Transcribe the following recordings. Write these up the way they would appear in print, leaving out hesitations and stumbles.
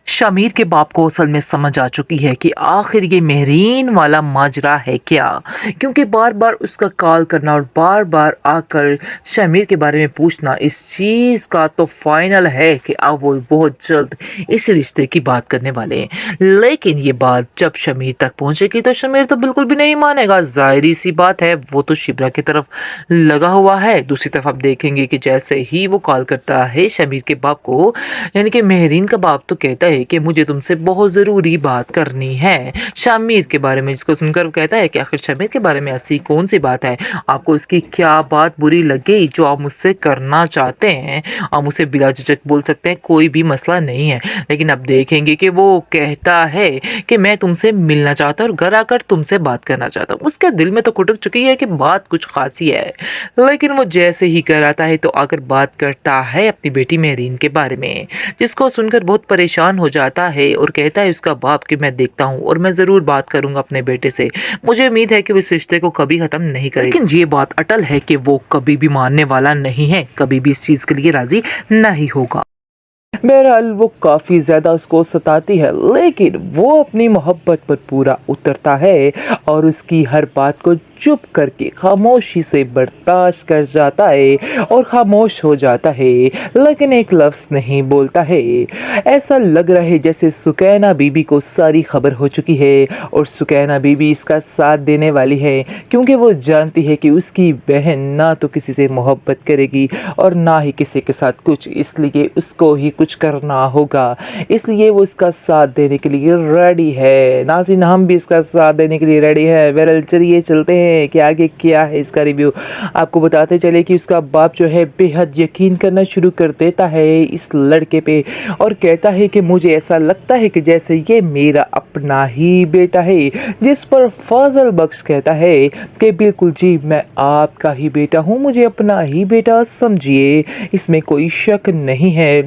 شمیر کے باپ کو اصل میں سمجھ آ چکی ہے کہ آخر یہ مہرین والا ماجرا ہے کیا، کیونکہ بار بار اس کا کال کرنا اور بار بار آ کر شمیر کے بارے میں پوچھنا اس چیز کا تو فائنل ہے کہ اب وہ بہت جلد اس رشتے کی بات کرنے والے ہیں۔ لیکن یہ بات جب شمیر تک پہنچے گی تو شمیر تو بالکل بھی نہیں مانے گا، ظاہری سی بات ہے، وہ تو شبرا کی طرف لگا ہوا ہے۔ دوسری طرف آپ دیکھیں گے کہ جیسے ہی وہ کال کرتا ہے شمیر کے باپ کو، یعنی کہ مہرین کا باپ، تو کہتا ہے کہ مجھے تم سے بہت ضروری بات کرنی ہے شمیر کے بارے میں، جس کو سن کر وہ کہتا ہے کہ آخر شمیر کے بارے میں ایسی کون سی بات ہے، آپ کو اس کی کیا بات بری لگی جو آپ مجھ سے کرنا چاہتے ہیں، آپ مجھ سے بلا جھجک بول سکتے ہیں، کوئی بھی مسئلہ نہیں ہے۔ لیکن اب دیکھیں گے کہ وہ کہتا ہے کہ میں تم سے ملنا چاہتا ہوں اور گھر آ کر تم سے بات کرنا چاہتا ہوں۔ اس کے دل میں تو کھٹک چکی ہے کہ بات کچھ خاصی ہے، لیکن وہ جیسے ہی گھر آتا ہے تو آ کر بات کرتا ہے اپنی بیٹی مہرین کے بارے میں، جس کو سن کر بہت پریشان ہو جاتا ہے اور کہتا ہے اس کا باپ کہ میں دیکھتا ہوں اور میں ضرور بات کروں گا اپنے بیٹے سے، مجھے امید ہے کہ وہ اس رشتے کو کبھی ختم نہیں کرے گا۔ لیکن یہ بات اٹل ہے کہ وہ کبھی بھی ماننے والا نہیں ہے، کبھی بھی اس چیز کے لیے راضی نہیں ہوگا۔ بہرحال وہ کافی زیادہ اس کو ستاتی ہے، لیکن وہ اپنی محبت پر پورا اترتا ہے اور اس کی ہر بات کو چپ کر کے خاموشی سے برداشت کر جاتا ہے اور خاموش ہو جاتا ہے، لیکن ایک لفظ نہیں بولتا ہے۔ ایسا لگ رہا ہے جیسے سکینہ بی بی کو ساری خبر ہو چکی ہے اور سکینہ بی بی اس کا ساتھ دینے والی ہے، کیونکہ وہ جانتی ہے کہ اس کی بہن نہ تو کسی سے محبت کرے گی اور نہ ہی کسی کے ساتھ کچھ، اس لیے اس کو ہی کچھ کرنا ہوگا، اس لیے وہ اس کا ساتھ دینے کے لیے ریڈی ہے۔ ناظرین، ہم بھی اس کا ساتھ دینے کے لیے ریڈی ہے۔ بہرحال چلیے چلتے ہیں کہ آگے کیا ہے اس کا ریویو، آپ کو بتاتے چلے کہ اس کا باپ جو ہے بے حد یقین کرنا شروع کر دیتا ہے اس لڑکے پہ اور کہتا ہے کہ مجھے ایسا لگتا ہے کہ جیسے یہ میرا اپنا ہی بیٹا ہے، جس پر فاضل بخش کہتا ہے کہ بالکل جی میں آپ کا ہی بیٹا ہوں، مجھے اپنا ہی بیٹا سمجھیے، اس میں کوئی شک نہیں ہے۔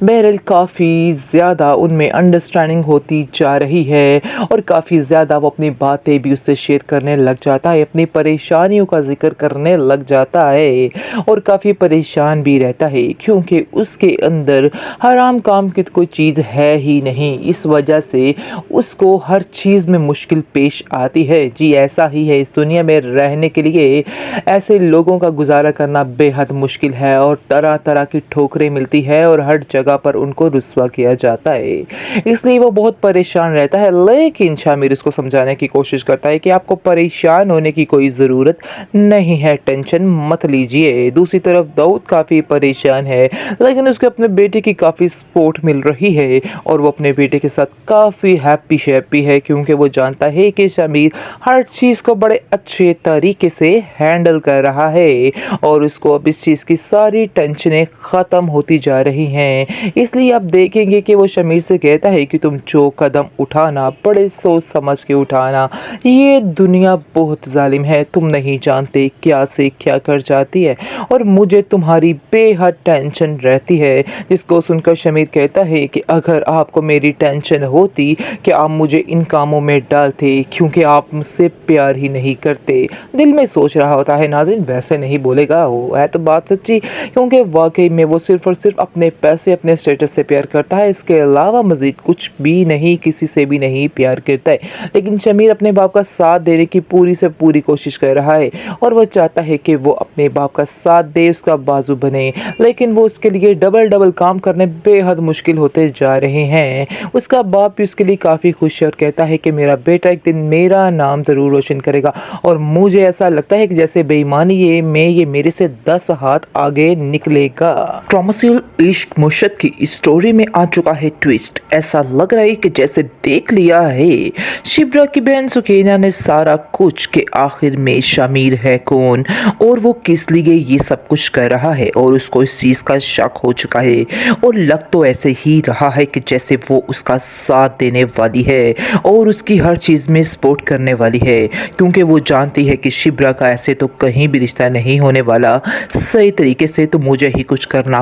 بہرحال کافی زیادہ ان میں انڈرسٹینڈنگ ہوتی جا رہی ہے اور کافی زیادہ وہ اپنی باتیں بھی اس سے شیئر کرنے لگ جاتا ہے، اپنی پریشانیوں کا ذکر کرنے لگ جاتا ہے اور کافی پریشان بھی رہتا ہے، کیونکہ اس کے اندر حرام کام کی کوئی چیز ہے ہی نہیں، اس وجہ سے اس کو ہر چیز میں مشکل پیش آتی ہے۔ جی ایسا ہی ہے، اس دنیا میں رہنے کے لیے ایسے لوگوں کا گزارا کرنا بے حد مشکل ہے اور طرح طرح کی ٹھوکریں ملتی ہے اور ہر جگہ پر ان کو رسوا کیا جاتا ہے، اس لیے وہ بہت پریشان رہتا ہے۔ لیکن شامیر اس کو سمجھانے کی کوشش کرتا ہے کہ آپ کو پریشان ہونے کی کوئی ضرورت نہیں ہے، ٹینشن مت لیجئے۔ دوسری طرف داؤد کافی پریشان ہے، لیکن اس کو اپنے بیٹے کی کافی سپورٹ مل رہی ہے اور وہ اپنے بیٹے کے ساتھ کافی ہیپی شیپی ہے، کیونکہ وہ جانتا ہے کہ شامیر ہر چیز کو بڑے اچھے طریقے سے ہینڈل کر رہا ہے اور اس کو اب اس چیز کی ساری ٹینشنیں ختم ہوتی جا رہی ہیں۔ اس لیے آپ دیکھیں گے کہ وہ شمیر سے کہتا ہے کہ تم جو قدم اٹھانا بڑے سوچ سمجھ کے اٹھانا، یہ دنیا بہت ظالم ہے، تم نہیں جانتے کیا سے کیا کر جاتی ہے اور مجھے تمہاری بے حد ٹینشن رہتی ہے۔ جس کو سن کر شمیر کہتا ہے کہ اگر آپ کو میری ٹینشن ہوتی کہ آپ مجھے ان کاموں میں ڈالتے، کیونکہ آپ مجھ سے پیار ہی نہیں کرتے۔ دل میں سوچ رہا ہوتا ہے، ناظرین ویسے نہیں بولے گا، وہ ہے تو بات سچی، کیونکہ واقعی میں وہ صرف اور صرف اپنے پیسے اپنے اسٹیٹس سے پیار کرتا ہے، اس کے علاوہ مزید کچھ بھی نہیں، کسی سے بھی نہیں پیار کرتا ہے۔ لیکن شمیر اپنے باپ کا ساتھ دینے کی پوری سے پوری کوشش کر رہا ہے اور وہ چاہتا ہے کہ وہ اپنے باپ کا ساتھ دے، اس کا بازو بنے، لیکن وہ اس کے لیے ڈبل کام کرنے بے حد مشکل ہوتے جا رہے ہیں۔ اس کا باپ بھی اس کے لیے کافی خوش ہے اور کہتا ہے کہ میرا بیٹا ایک دن میرا نام ضرور روشن کرے گا اور مجھے ایسا لگتا ہے کہ جیسے بے ایمانی یہ میرے سے 10 ہاتھ آگے نکلے گا۔ ٹراماسیل عشق مشت کی اسٹوری میں آ چکا ہے ٹویسٹ، ایسا لگ رہا ہے کہ جیسے دیکھ لیا ہے شبرا کی بہن سکینہ نے سارا کچھ کہ آخر میں شمیر ہے کون اور وہ کس لیے یہ سب کچھ کر رہا ہے، اور اس کو اس چیز کا شک ہو چکا ہے اور لگ تو ایسے ہی رہا ہے کہ جیسے وہ اس کا ساتھ دینے والی ہے اور اس کی ہر چیز میں سپورٹ کرنے والی ہے، کیونکہ وہ جانتی ہے کہ شبرا کا ایسے تو کہیں بھی رشتہ نہیں ہونے والا، صحیح طریقے سے تو مجھے ہی کچھ کرنا